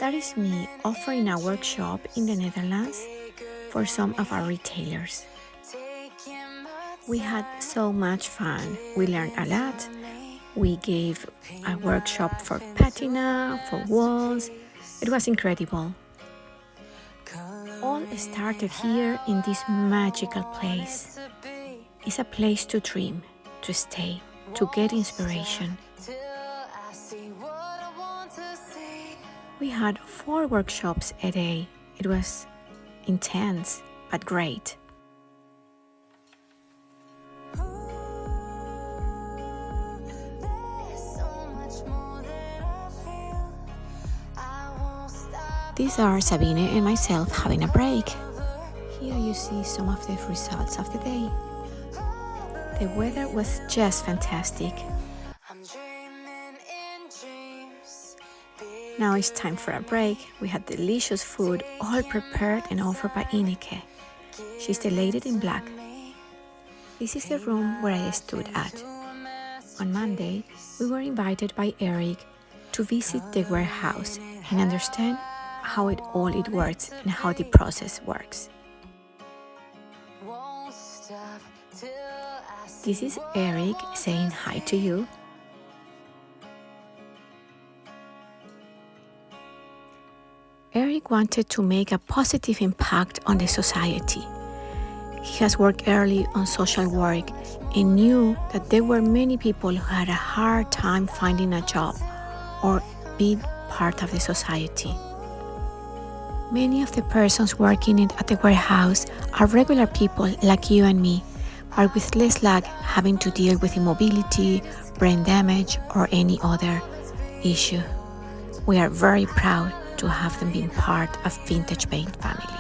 That is me offering a workshop in the Netherlands for some of our retailers. We had so much fun. We learned a lot. We gave a workshop for patina, for walls. It was incredible. All started here in this magical place. It's a place to dream, to stay, to get inspiration. We had 4 workshops a day. It was intense, but great. These are Sabine and myself having a break. Here you see some of the results of the day. The weather was just fantastic. Now it's time for a break. We had delicious food, all prepared and offered by Ineke. She's the lady in black. This is the room where I stood at. On Monday, we were invited by Eric to visit the warehouse and understand how it works and how the process works. This is Eric saying hi to you. Eric wanted to make a positive impact on the society. He has worked early on social work and knew that there were many people who had a hard time finding a job or being part of the society. Many of the persons working at the warehouse are regular people like you and me, but with less luck having to deal with immobility, brain damage, or any other issue. We are very proud to have them being part of Vintage Paint family.